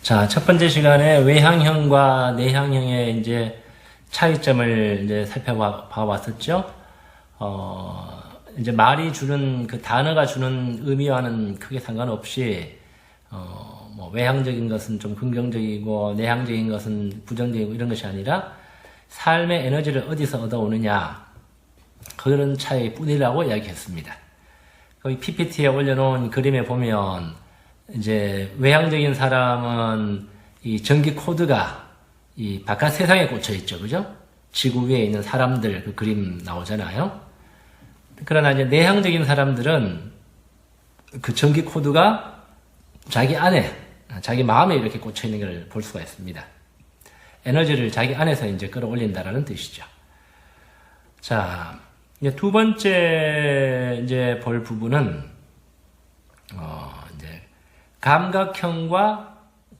자, 첫 번째 시간에 외향형과 내향형의 이제 차이점을 이제 살펴봐왔었죠. 이제 말이 주는 그 단어가 주는 의미와는 크게 상관없이, 뭐 외향적인 것은 좀 긍정적이고 내향적인 것은 부정적이고 이런 것이 아니라 삶의 에너지를 어디서 얻어오느냐, 그런 차이뿐이라고 이야기했습니다. 거기 PPT에 올려놓은 그림에 보면 이제 외향적인 사람은 이 전기 코드가 이 바깥 세상에 꽂혀 있죠, 그죠? 지구 위에 있는 사람들 그 그림 나오잖아요. 그러나 이제 내향적인 사람들은 그 전기 코드가 자기 안에, 자기 마음에 이렇게 꽂혀 있는 걸 볼 수가 있습니다. 에너지를 자기 안에서 이제 끌어올린다라는 뜻이죠. 자, 이제 두 번째 이제 볼 부분은 이제 감각형과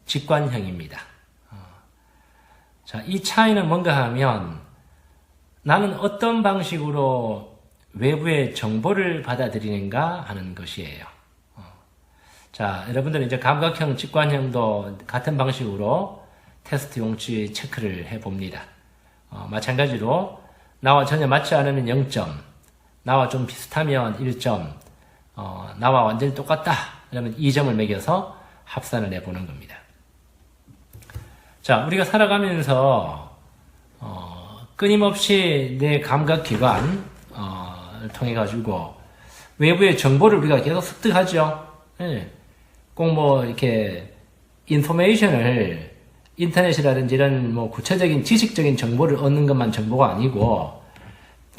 직관형입니다. 자, 이 차이는 뭔가 하면 나는 어떤 방식으로 외부의 정보를 받아들이는가 하는 것이에요. 자, 여러분들은 이제 감각형, 직관형도 같은 방식으로 테스트 용지 체크를 해봅니다. 마찬가지로 나와 전혀 맞지 않으면 0점, 나와 좀 비슷하면 1점, 나와 완전히 똑같다 그러면 2점을 매겨서 합산을 해보는 겁니다. 자, 우리가 살아가면서 끊임없이 내 감각기관을 통해 가지고 외부의 정보를 우리가 계속 습득하죠. 예. 꼭 뭐 이렇게 인포메이션을 인터넷이라든지 이런 뭐 구체적인 지식적인 정보를 얻는 것만 정보가 아니고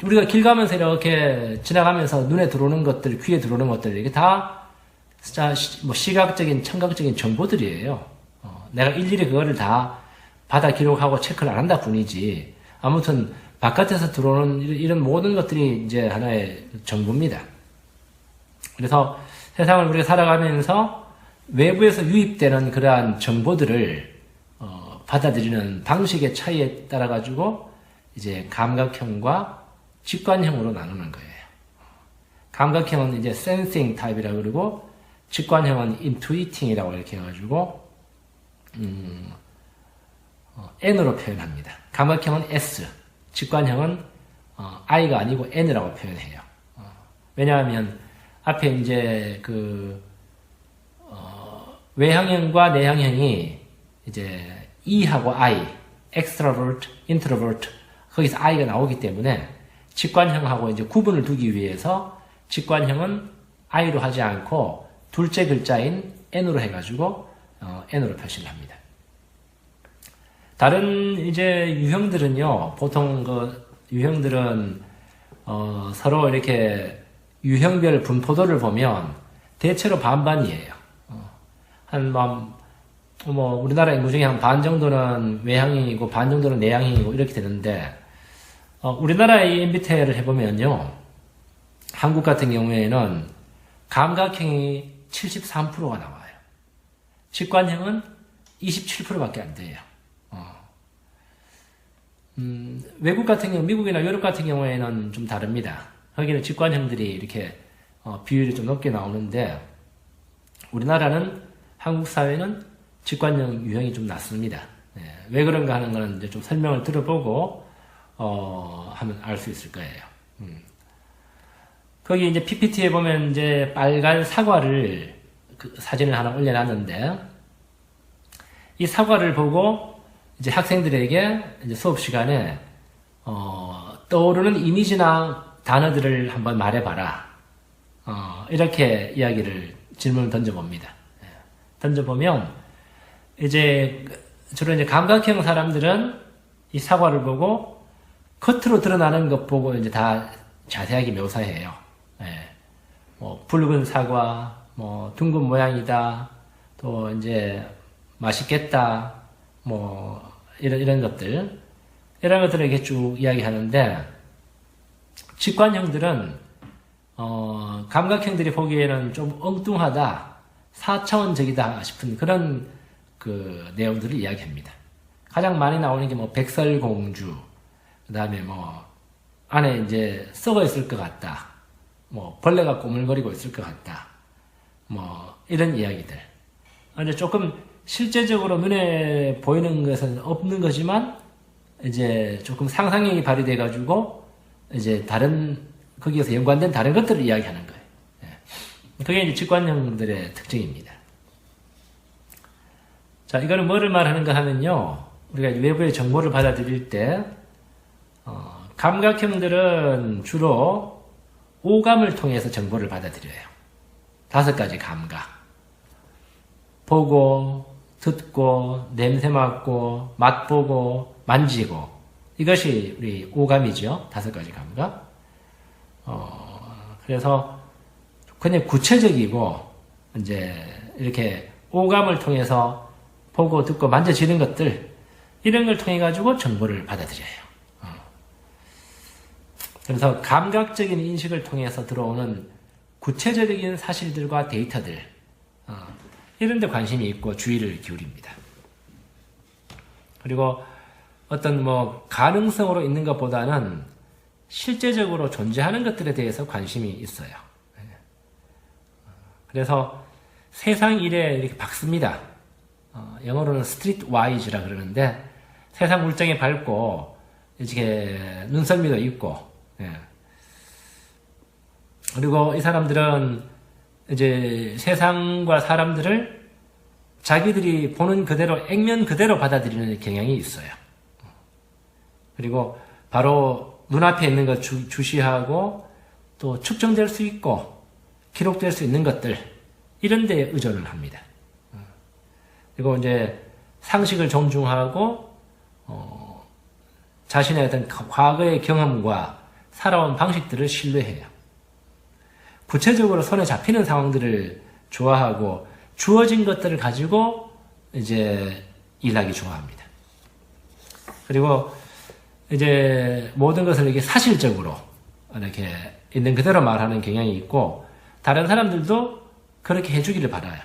우리가 길 가면서 이렇게 지나가면서 눈에 들어오는 것들, 귀에 들어오는 것들, 이게 다 진짜 뭐 시각적인, 청각적인 정보들이에요. 내가 일일이 그거를 다 받아 기록하고 체크를 안 한다 뿐이지. 아무튼 바깥에서 들어오는 이런 모든 것들이 이제 하나의 정보입니다. 그래서 세상을 우리가 살아가면서 외부에서 유입되는 그러한 정보들을 받아들이는 방식의 차이에 따라 가지고 이제 감각형과 직관형으로 나누는 거예요. 감각형은 이제 sensing 타입이라고 그러고 직관형은 intuiting이라고 이렇게 해가지고 N으로 표현합니다. 감각형은 S, 직관형은 I가 아니고 N이라고 표현해요. 왜냐하면 앞에 이제 그 외향형과 내향형이 이제 E하고 I, extrovert, introvert, 거기서 I가 나오기 때문에 직관형하고 이제 구분을 두기 위해서 직관형은 I로 하지 않고 둘째 글자인 N으로 해가지고 N으로 표시를 합니다. 다른 이제 유형들은요, 보통 그 유형들은 서로 이렇게 유형별 분포도를 보면 대체로 반반이에요. 뭐 우리나라 인구 중에 한 반 정도는 외향형이고 반 정도는 내향형이고 이렇게 되는데 우리나라의 MBTI를 해보면요, 한국 같은 경우에는 감각형이 73%가 나와요. 직관형은 27%밖에 안 돼요. 외국 같은 경우, 미국이나 유럽 같은 경우에는 좀 다릅니다. 거기는 직관형들이 이렇게 비율이 좀 높게 나오는데 우리나라는 한국 사회는 직관형 유형이 좀 낮습니다. 왜 그런가 하는 거는 이제 좀 설명을 들어보고 하면 알 수 있을 거예요. 거기 이제 PPT에 보면 이제 빨간 사과를 그 사진을 하나 올려놨는데 이 사과를 보고 이제 학생들에게 이제 수업 시간에 떠오르는 이미지나 단어들을 한번 말해봐라. 이렇게 질문을 던져봅니다. 던져보면 이제 주로 이제 감각형 사람들은 이 사과를 보고 겉으로 드러나는 것 보고 이제 다 자세하게 묘사해요. 뭐 붉은 사과, 뭐 둥근 모양이다, 또 이제 맛있겠다, 뭐 이런 것들, 이런 것들을 이렇게 쭉 이야기하는데 직관형들은 감각형들이 보기에는 좀 엉뚱하다, 4차원적이다 싶은 그런 그 내용들을 이야기합니다. 가장 많이 나오는 게 뭐 백설공주, 그 다음에 뭐 안에 이제 썩어 있을 것 같다, 뭐 벌레가 꼬물거리고 있을 것 같다, 뭐 이런 이야기들. 근데 조금 실제적으로 눈에 보이는 것은 없는 거지만 이제 조금 상상력이 발휘돼 가지고 이제 다른 거기에서 연관된 다른 것들을 이야기하는 거예요. 예. 그게 이제 직관형들의 특징입니다. 자, 이거는 뭐를 말하는가 하면요, 우리가 외부의 정보를 받아들일 때 감각형들은 주로 오감을 통해서 정보를 받아들여요. 5가지 감각. 보고, 듣고, 냄새 맡고, 맛보고, 만지고. 이것이 우리 오감이죠. 5가지 감각. 그래서 그냥 구체적이고, 이제 이렇게 오감을 통해서 보고, 듣고, 만져지는 것들, 이런 걸 통해 가지고 정보를 받아들여요. 그래서 감각적인 인식을 통해서 들어오는 구체적인 사실들과 데이터들, 이런 데 관심이 있고 주의를 기울입니다. 그리고 어떤 가능성으로 있는 것보다는 실제적으로 존재하는 것들에 대해서 관심이 있어요. 그래서 세상 일에 이렇게 박습니다. 영어로는 스트리트 와이즈라 그러는데, 세상 물정에 밟고 이렇게 눈썰미도 있고, 예. 그리고 이 사람들은 이제 세상과 사람들을 자기들이 보는 그대로, 액면 그대로 받아들이는 경향이 있어요. 그리고 바로 눈앞에 있는 것 주시하고, 또 측정될 수 있고 기록될 수 있는 것들, 이런 데에 의존을 합니다. 그리고 이제 상식을 존중하고 자신의 어떤 과거의 경험과 살아온 방식들을 신뢰해요. 구체적으로 손에 잡히는 상황들을 좋아하고 주어진 것들을 가지고 이제 일하기 좋아합니다. 그리고 이제 모든 것을 이렇게 사실적으로 이렇게 있는 그대로 말하는 경향이 있고, 다른 사람들도 그렇게 해주기를 바라요.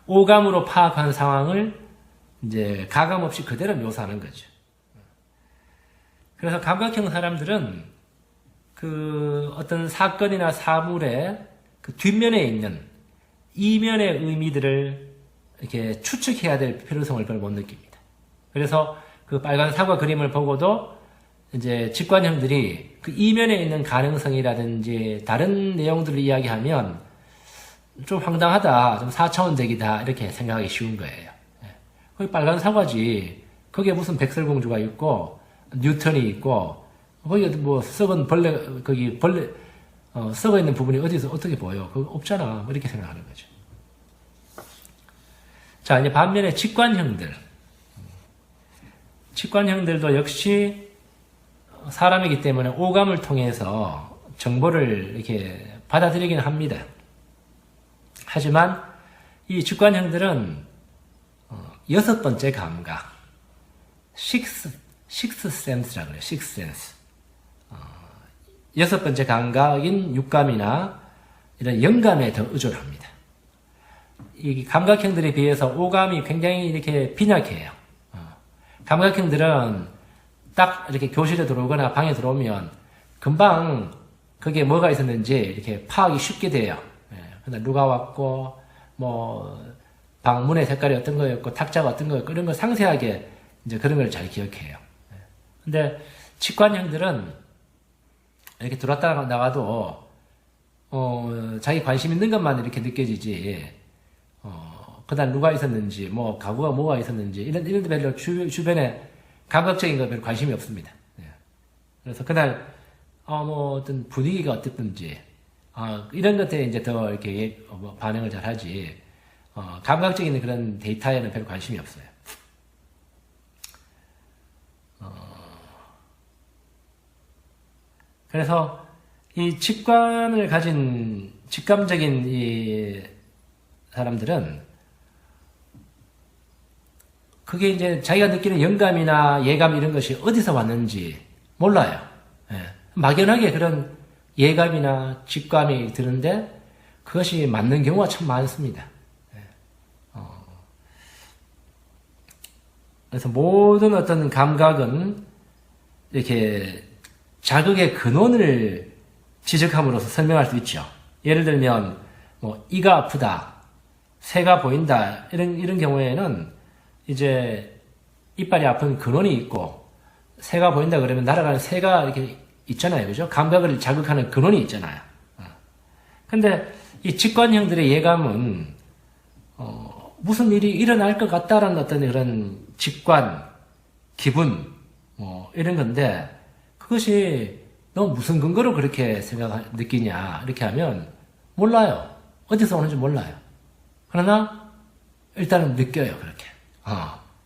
오감으로 파악한 상황을 이제 가감 없이 그대로 묘사하는 거죠. 그래서 감각형 사람들은 그 어떤 사건이나 사물의 그 뒷면에 있는 이면의 의미들을 이렇게 추측해야 될 필요성을 별로 못 느낍니다. 그래서 그 빨간 사과 그림을 보고도 이제 직관형들이 그 이면에 있는 가능성이라든지 다른 내용들을 이야기하면 좀 황당하다, 좀 4차원적이다, 이렇게 생각하기 쉬운 거예요. 거기 빨간 사과지, 거기에 무슨 백설공주가 있고 뉴턴이 있고, 거기 썩은 벌레, 거기 벌레 썩어 있는 부분이 어디서 어떻게 보여? 그거 없잖아. 이렇게 생각하는 거죠. 자, 이제 반면에 직관형들도 역시 사람이기 때문에 오감을 통해서 정보를 이렇게 받아들이긴 합니다. 하지만 이 직관형들은 6번째 감각, 식스 센스라고 그래요. 식스 센스. 6번째 감각인 육감이나 이런 영감에 더 의존합니다. 이 감각형들에 비해서 오감이 굉장히 이렇게 빈약해요. 감각형들은 딱 이렇게 교실에 들어오거나 방에 들어오면 금방 거기에 뭐가 있었는지 이렇게 파악이 쉽게 돼요. 근데 누가 왔고, 방문의 색깔이 어떤 거였고, 탁자가 어떤 거였고, 이런 걸 상세하게 이제 그런 걸 잘 기억해요. 근데 직관형들은 이렇게 들어왔다 나가도 자기 관심 있는 것만 이렇게 느껴지지, 그다음 누가 있었는지, 가구가 뭐가 있었는지, 이런 데 별로 주변에 감각적인 거 별로 관심이 없습니다. 그래서 그날 어떤 분위기가 어땠든지, 이런 것들에 이제 더 이렇게 반응을 잘 하지, 감각적인 그런 데이터에는 별로 관심이 없어요. 그래서 이 직관을 가진 직감적인 이 사람들은 그게 이제 자기가 느끼는 영감이나 예감 이런 것이 어디서 왔는지 몰라요. 막연하게 그런 예감이나 직감이 드는데 그것이 맞는 경우가 참 많습니다. 그래서 모든 어떤 감각은 이렇게 자극의 근원을 지적함으로써 설명할 수 있죠. 예를 들면 이가 아프다, 새가 보인다. 이런 경우에는 이제 이빨이 아픈 근원이 있고, 새가 보인다 그러면 날아가는 새가 이렇게 있잖아요. 그죠? 감각을 자극하는 근원이 있잖아요. 근데 이 직관형들의 예감은, 무슨 일이 일어날 것 같다라는 어떤 그런 직관, 기분, 이런 건데, 그것이 너 무슨 근거로 그렇게 느끼냐, 이렇게 하면 몰라요. 어디서 오는지 몰라요. 그러나 일단은 느껴요, 그렇게.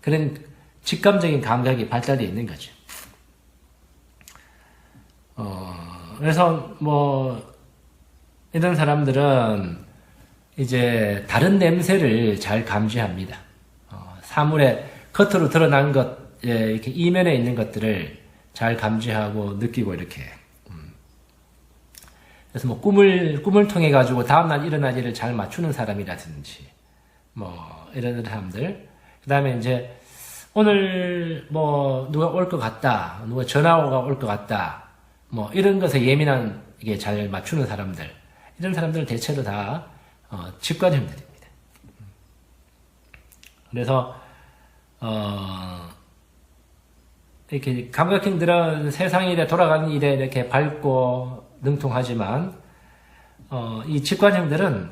그런 직감적인 감각이 발달되어 있는 거죠. 그래서 이런 사람들은 이제 다른 냄새를 잘 감지합니다. 사물의 겉으로 드러난 것, 이렇게 이면에 있는 것들을 잘 감지하고 느끼고 이렇게. 그래서 꿈을 통해 가지고 다음날 일어날 일을 잘 맞추는 사람이라든지, 이런 사람들. 그 다음에 이제 오늘 누가 올 것 같다, 누가 전화가 올 것 같다, 이런 것에 예민한 게 잘 맞추는 사람들. 이런 사람들은 대체로 다 직관형들입니다. 그래서 이렇게 감각형들은 세상 일에 돌아가는 일에 이렇게 밝고 능통하지만 이 직관형들은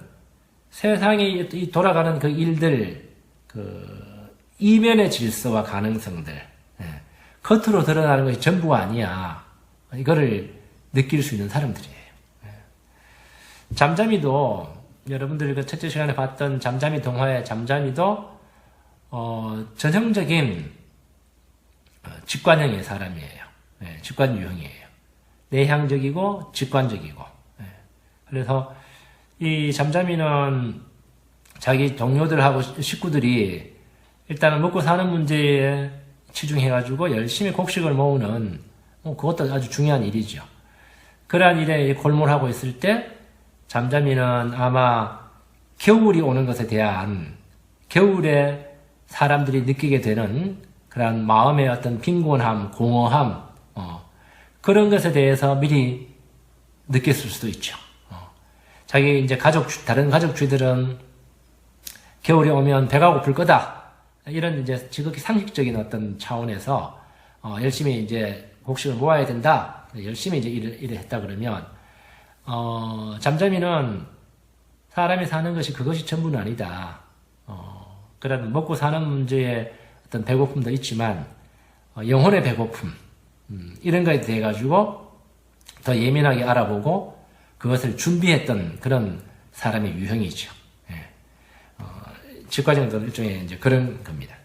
세상에 돌아가는 그 일들, 그 이면의 질서와 가능성들, 겉으로 드러나는 것이 전부가 아니야. 이거를 느낄 수 있는 사람들이에요. 잠잠이도 여러분들이 그 첫째 시간에 봤던 잠잠이 동화의 잠잠이도 전형적인 직관형의 사람이에요. 직관 유형이에요. 내향적이고 직관적이고. 그래서 이 잠잠이는 자기 동료들하고 식구들이 일단은 먹고 사는 문제에 치중해가지고 열심히 곡식을 모으는 그것도 아주 중요한 일이죠. 그러한 일에 골몰하고 있을 때 잠잠이는 아마 겨울이 오는 것에 대한 겨울에 사람들이 느끼게 되는 그런 마음의 어떤 빈곤함, 공허함, 그런 것에 대해서 미리 느꼈을 수도 있죠. 자기 이제 다른 가족주들은 겨울이 오면 배가 고플 거다. 이런 이제 지극히 상식적인 어떤 차원에서 열심히 이제 곡식을 모아야 된다. 열심히 이제 일을 했다 그러면 잠잠이는 사람이 사는 것이 그것이 전부는 아니다. 그런 먹고 사는 문제에 어떤 배고픔도 있지만 영혼의 배고픔 이런 거에 대해 가지고 더 예민하게 알아보고 그것을 준비했던 그런 사람의 유형이죠. 직관형도 일종의 이제 그런 겁니다.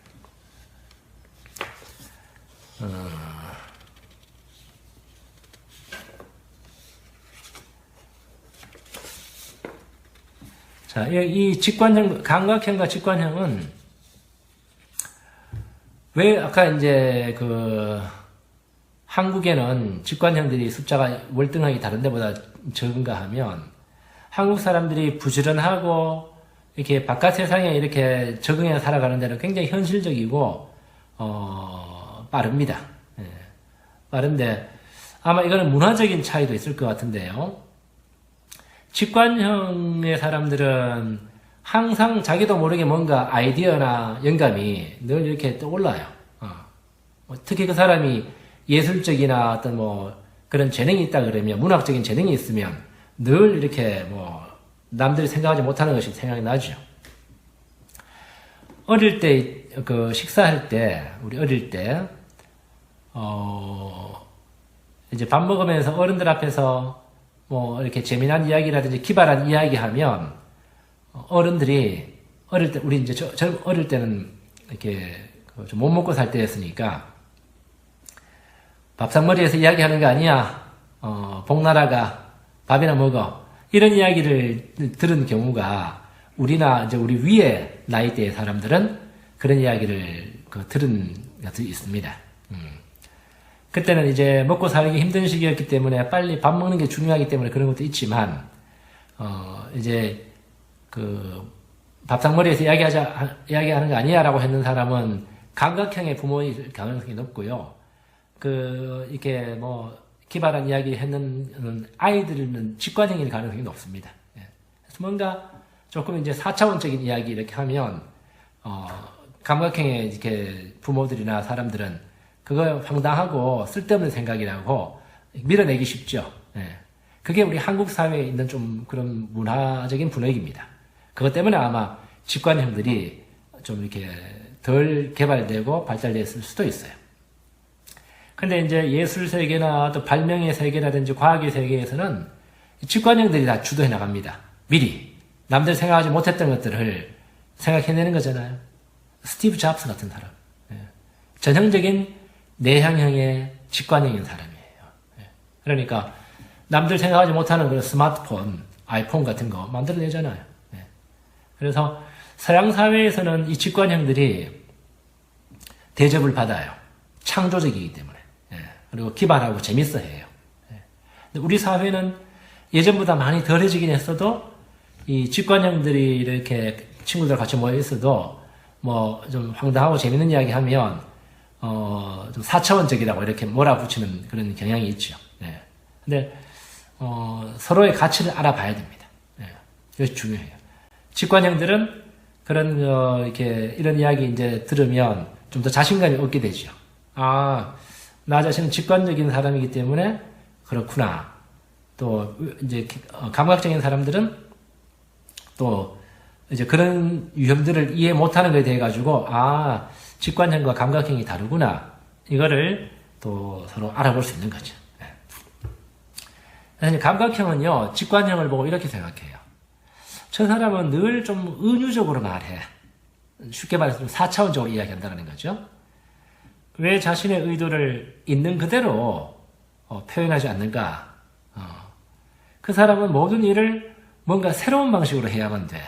자, 이 직관형, 감각형과 직관형은 왜 아까 이제 한국에는 직관형들이 숫자가 월등하게 다른 데보다 적은가 하면 한국 사람들이 부지런하고 이렇게 바깥 세상에 이렇게 적응해 살아가는 데는 굉장히 현실적이고 빠릅니다. 빠른데 아마 이거는 문화적인 차이도 있을 것 같은데요. 직관형의 사람들은 항상 자기도 모르게 뭔가 아이디어나 영감이 늘 이렇게 떠올라요. 특히 그 사람이 예술적이나 어떤 그런 재능이 있다 그러면, 문학적인 재능이 있으면 늘 이렇게 남들이 생각하지 못하는 것이 생각이 나죠. 어릴 때, 식사할 때, 우리 어릴 때, 이제 밥 먹으면서 어른들 앞에서 이렇게 재미난 이야기라든지 기발한 이야기 하면, 어른들이, 어릴 때, 우리 이제 어릴 때는 이렇게 좀 못 먹고 살 때였으니까, 밥상머리에서 이야기하는 거 아니야. 복나라가 밥이나 먹어. 이런 이야기를 들은 경우가 우리나 이제 우리 위에 나이대의 사람들은 그런 이야기를 들은 것이 있습니다. 그때는 이제 먹고 살기 힘든 시기였기 때문에 빨리 밥 먹는 게 중요하기 때문에 그런 것도 있지만, 이제 밥상머리에서 이야기하는 거 아니야 라고 했는 사람은 감각형의 부모일 가능성이 높고요. 이렇게 기발한 이야기 했는 아이들은 직관형일 가능성이 높습니다. 그래서 뭔가 조금 이제 4차원적인 이야기 이렇게 하면, 감각형의 이렇게 부모들이나 사람들은 그거 황당하고 쓸데없는 생각이라고 밀어내기 쉽죠. 예. 그게 우리 한국 사회에 있는 좀 그런 문화적인 분위기입니다. 그것 때문에 아마 직관형들이 좀 이렇게 덜 개발되고 발달됐을 수도 있어요. 근데 이제 예술 세계나 또 발명의 세계라든지 과학의 세계에서는 직관형들이 다 주도해 나갑니다. 미리. 남들 생각하지 못했던 것들을 생각해내는 거잖아요. 스티브 잡스 같은 사람. 예. 전형적인 내향형의 직관형인 사람이에요. 예. 그러니까 남들 생각하지 못하는 그런 스마트폰, 아이폰 같은 거 만들어내잖아요. 예. 그래서 서양 사회에서는 이 직관형들이 대접을 받아요. 창조적이기 때문에. 예. 그리고 기발하고 재밌어 해요. 예. 근데 우리 사회는 예전보다 많이 덜해지긴 했어도 이 직관형들이 이렇게 친구들 같이 모여 있어도 뭐 좀 황당하고 재밌는 이야기 하면 좀 4차원적이라고 이렇게 몰아붙이는 그런 경향이 있죠. 예. 근데 서로의 가치를 알아봐야 됩니다. 예. 이것이 중요해요. 직관형들은 그런 이렇게 이런 이야기 이제 들으면 좀 더 자신감이 얻게 되죠. 아, 나 자신은 직관적인 사람이기 때문에 그렇구나. 또 이제 감각적인 사람들은 또 이제 그런 유형들을 이해 못하는 것에 대해 가지고 아, 직관형과 감각형이 다르구나. 이거를 또 서로 알아볼 수 있는 거죠. 그래서 감각형은요, 직관형을 보고 이렇게 생각해요. 저 사람은 늘 좀 은유적으로 말해. 쉽게 말해서 좀 4차원적으로 이야기한다는 거죠. 왜 자신의 의도를 있는 그대로 표현하지 않는가? 그 사람은 모든 일을 뭔가 새로운 방식으로 해야만 돼.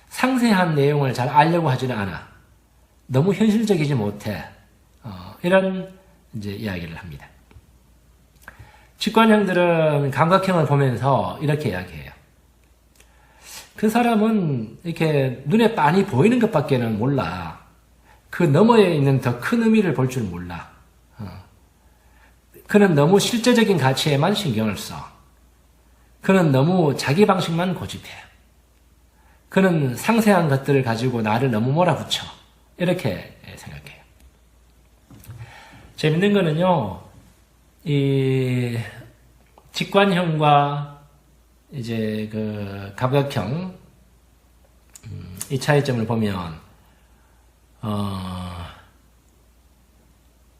상세한 내용을 잘 알려고 하지는 않아. 너무 현실적이지 못해. 이런 이제 이야기를 합니다. 직관형들은 감각형을 보면서 이렇게 이야기해요. 그 사람은 이렇게 눈에 빤히 보이는 것밖에는 몰라. 그 너머에 있는 더 큰 의미를 볼 줄 몰라. 그는 너무 실제적인 가치에만 신경을 써. 그는 너무 자기 방식만 고집해. 그는 상세한 것들을 가지고 나를 너무 몰아붙여. 이렇게 생각해요. 재밌는 거는요, 이 직관형과 이제 그 감각형 이 차이점을 보면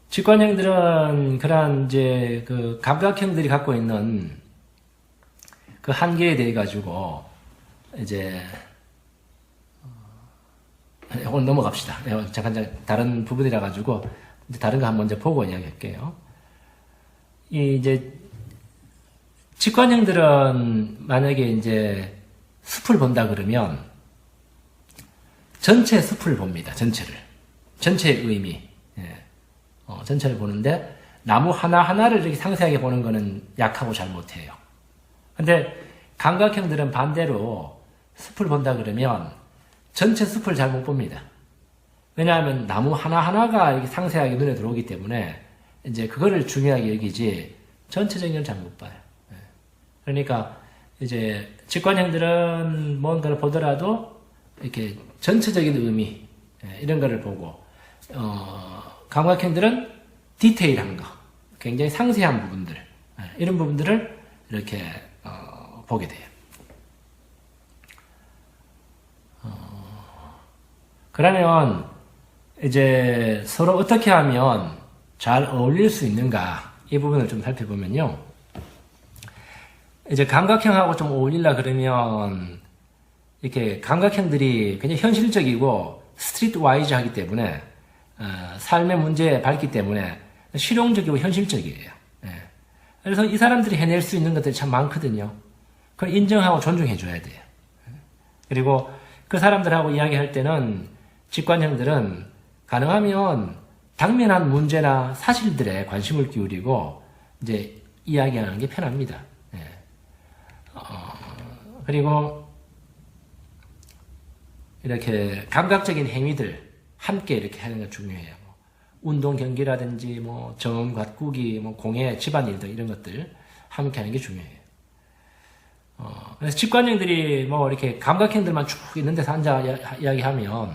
직관형들은 그러한 이제 그 감각형들이 갖고 있는 그 한계에 대해 가지고 이제 오늘 넘어갑시다. 잠깐 다른 부분이라 가지고 다른 거 한번 먼저 보고 이야기할게요. 이제 직관형들은 만약에 이제 숲을 본다 그러면 전체 숲을 봅니다. 전체를. 전체의 의미. 예. 전체를 보는데 나무 하나하나를 이렇게 상세하게 보는 거는 약하고 잘 못해요. 근데 감각형들은 반대로 숲을 본다 그러면 전체 숲을 잘 못 봅니다. 왜냐하면 나무 하나하나가 이렇게 상세하게 눈에 들어오기 때문에 이제 그거를 중요하게 여기지 전체적인 건 잘 못 봐요. 그러니까 이제 직관형들은 뭔가를 보더라도 이렇게 전체적인 의미 이런 거를 보고 감각형들은 디테일한 거, 굉장히 상세한 부분들 이런 부분들을 이렇게 보게 돼요. 그러면 이제 서로 어떻게 하면 잘 어울릴 수 있는가 이 부분을 좀 살펴보면요. 이제 감각형하고 좀 어울리려 그러면 이렇게 감각형들이 굉장히 현실적이고 스트리트 와이즈 하기 때문에 삶의 문제에 밝기 때문에 실용적이고 현실적이에요. 예. 그래서 이 사람들이 해낼 수 있는 것들이 참 많거든요. 그걸 인정하고 존중해 줘야 돼요. 그리고 그 사람들하고 이야기할 때는 직관형들은 가능하면 당면한 문제나 사실들에 관심을 기울이고 이제 이야기하는 게 편합니다. 그리고 이렇게 감각적인 행위들 함께 이렇게 하는 게 중요해요. 운동 경기라든지 뭐 정원 가꾸기, 뭐 공예, 집안일 등 이런 것들 함께 하는 게 중요해요. 그래서 직관형들이 뭐 이렇게 감각형들만 쭉 있는 데서 앉아 이야기하면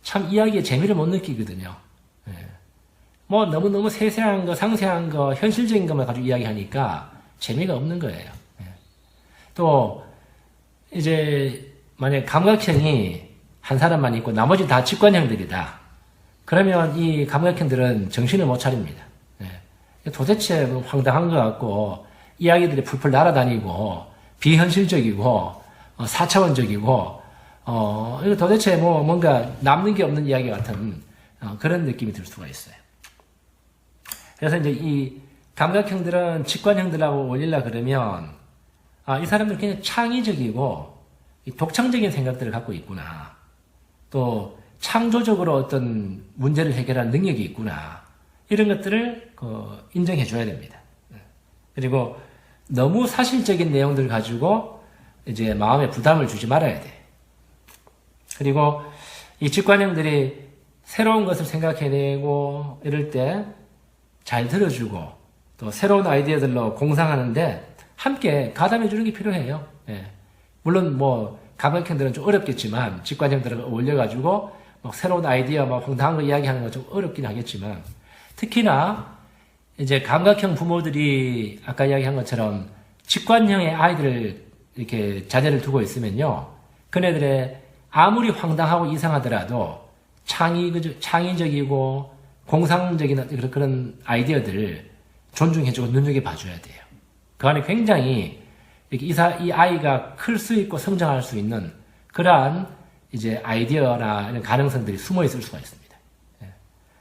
참 이야기에 재미를 못 느끼거든요. 예. 뭐 너무너무 세세한 거, 상세한 거, 현실적인 것만 가지고 이야기하니까 재미가 없는 거예요. 예. 또 이제 만약에 감각형이 한 사람만 있고 나머지 다 직관형들이다. 그러면 이 감각형들은 정신을 못 차립니다. 예. 도대체 뭐 황당한 것 같고 이야기들이 풀풀 날아다니고 비현실적이고 4차원적이고 이거 도대체 뭐 뭔가 남는 게 없는 이야기 같은 그런 느낌이 들 수가 있어요. 그래서 이제 이 감각형들은 직관형들하고 올리려 그러면 이 사람들 굉장히 창의적이고 독창적인 생각들을 갖고 있구나. 또 창조적으로 어떤 문제를 해결할 능력이 있구나. 이런 것들을 인정해 줘야 됩니다. 그리고 너무 사실적인 내용들을 가지고 이제 마음에 부담을 주지 말아야 돼. 그리고 이 직관형들이 새로운 것을 생각해내고 이럴 때 잘 들어주고 또 새로운 아이디어들로 공상하는데 함께 가담해 주는 게 필요해요. 예. 물론 뭐 감각형들은 좀 어렵겠지만 직관형들을 올려가지고 막 새로운 아이디어 막 황당한 거 이야기하는 건 좀 어렵긴 하겠지만 특히나 이제 감각형 부모들이 아까 이야기한 것처럼 직관형의 아이들을 이렇게 자녀를 두고 있으면요. 그네들의 아무리 황당하고 이상하더라도 창의적이고 공상적인 그런 아이디어들을 존중해주고 눈여겨봐줘야 돼요. 그 안에 굉장히 이렇게 이 아이가 클 수 있고 성장할 수 있는 그러한 이제 아이디어나 이런 가능성들이 숨어 있을 수가 있습니다. 예.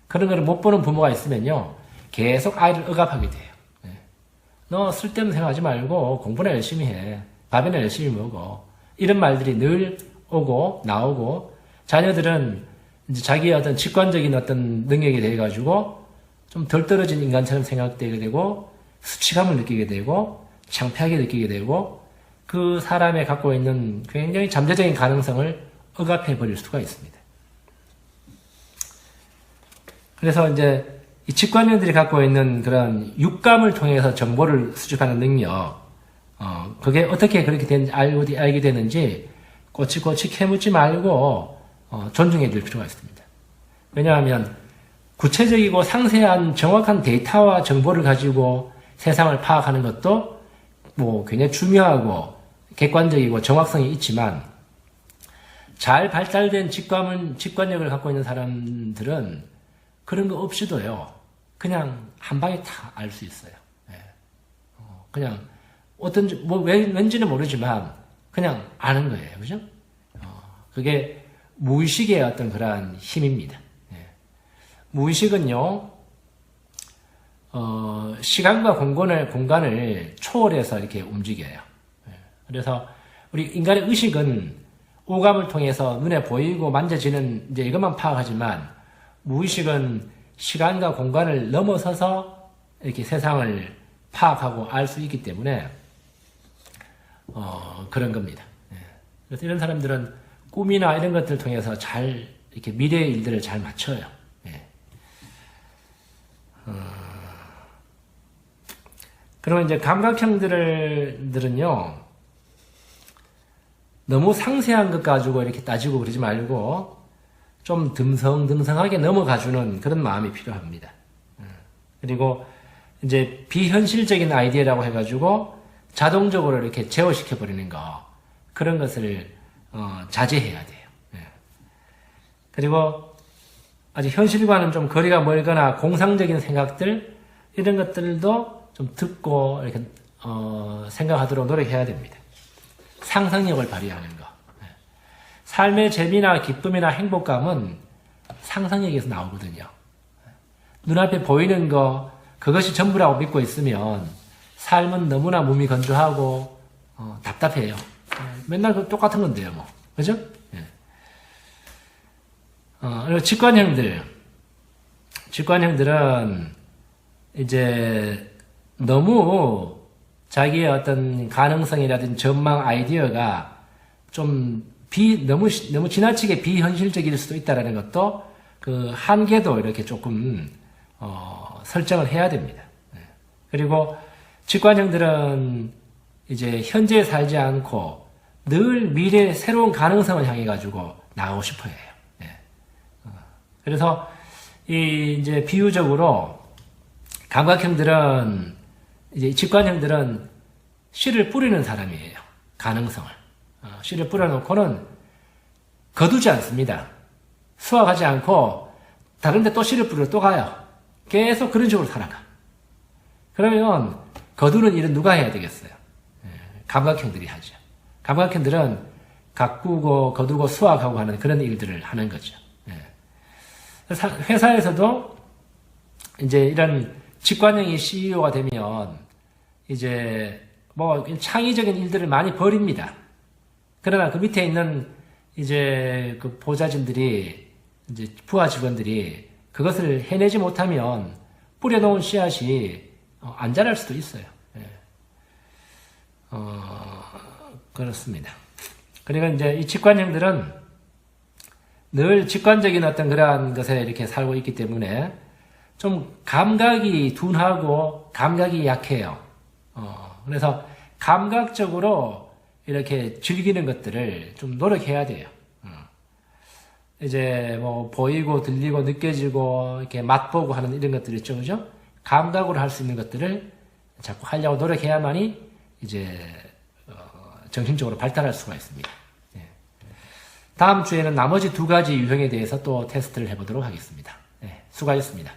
그런 걸 못 보는 부모가 있으면요. 계속 아이를 억압하게 돼요. 예. 너 쓸데없는 생각하지 말고 공부나 열심히 해. 밥이나 열심히 먹어. 이런 말들이 늘 오고 나오고 자녀들은 이제 자기의 어떤 직관적인 어떤 능력에 대해 가지고 좀 덜 떨어진 인간처럼 생각되게 되고 수치감을 느끼게 되고 창피하게 느끼게 되고 그 사람의 갖고 있는 굉장히 잠재적인 가능성을 억압해 버릴 수가 있습니다. 그래서 이제 이 직관형들이 갖고 있는 그런 육감을 통해서 정보를 수집하는 능력, 그게 어떻게 그렇게 되는지 알게 되는지 꼬치꼬치 캐묻지 말고 존중해 줄 필요가 있습니다. 왜냐하면 구체적이고 상세한 정확한 데이터와 정보를 가지고 세상을 파악하는 것도 뭐 굉장히 중요하고 객관적이고 정확성이 있지만 잘 발달된 직관력을 갖고 있는 사람들은 그런 거 없이도요. 그냥 한 방에 다 알 수 있어요. 예. 그냥 어떤지 뭐 왠지는 모르지만 그냥 아는 거예요. 그죠? 그게 무의식의 어떤 그러한 힘입니다. 예. 무의식은요, 시간과 공간을 초월해서 이렇게 움직여요. 예. 그래서 우리 인간의 의식은 오감을 통해서 눈에 보이고 만져지는 이제 이것만 파악하지만 무의식은 시간과 공간을 넘어서서 이렇게 세상을 파악하고 알 수 있기 때문에 그런 겁니다. 예. 그래서 이런 사람들은 꿈이나 이런 것들을 통해서 잘 이렇게 미래의 일들을 잘 맞춰요. 예. 그러면 이제 감각형들은요 너무 상세한 것 가지고 이렇게 따지고 그러지 말고 좀 듬성듬성하게 넘어가주는 그런 마음이 필요합니다. 그리고 이제 비현실적인 아이디어라고 해가지고 자동적으로 이렇게 제어시켜 버리는 거 그런 것을 자제해야 돼요. 예. 그리고 아직 현실과는 좀 거리가 멀거나 공상적인 생각들 이런 것들도 좀 듣고 이렇게 생각하도록 노력해야 됩니다. 상상력을 발휘하는 거. 예. 삶의 재미나 기쁨이나 행복감은 상상력에서 나오거든요. 눈앞에 보이는 거 그것이 전부라고 믿고 있으면 삶은 너무나 몸이 건조하고 답답해요. 맨날 똑같은 건데요, 뭐. 그죠? 예. 그리고 직관형들은 이제 너무 자기의 어떤 가능성이라든지 전망 아이디어가 좀 너무 지나치게 비현실적일 수도 있다라는 것도 그 한계도 이렇게 조금, 설정을 해야 됩니다. 예. 그리고 직관형들은 이제 현재에 살지 않고 늘 미래의 새로운 가능성을 향해 가지고 나가고 싶어 해요. 예. 그래서 이제 비유적으로 감각형들은 이제 직관형들은 씨를 뿌리는 사람이에요. 가능성을. 씨를 뿌려놓고는 거두지 않습니다. 수확하지 않고 다른데 또 씨를 뿌리러 또 가요. 계속 그런 식으로 살아가. 그러면 거두는 일은 누가 해야 되겠어요? 감각형들이 하죠. 감각형들은 가꾸고 거두고 수확하고 하는 그런 일들을 하는 거죠. 회사에서도 이제 이런 직관형이 CEO가 되면 이제 뭐 창의적인 일들을 많이 벌입니다. 그러나 그 밑에 있는 이제 그 보좌진들이 이제 부하 직원들이 그것을 해내지 못하면 뿌려놓은 씨앗이 안 자랄 수도 있어요. 그렇습니다. 그러니까 이제 이 직관형들은 늘 직관적인 어떤 그러한 것에 이렇게 살고 있기 때문에 좀 감각이 둔하고 감각이 약해요. 그래서 감각적으로 이렇게 즐기는 것들을 좀 노력해야 돼요. 이제 뭐 보이고 들리고 느껴지고 이렇게 맛보고 하는 이런 것들 있죠, 그죠? 감각으로 할 수 있는 것들을 자꾸 하려고 노력해야만이 이제 정신적으로 발달할 수가 있습니다. 다음 주에는 나머지 두 가지 유형에 대해서 또 테스트를 해보도록 하겠습니다. 수고하셨습니다.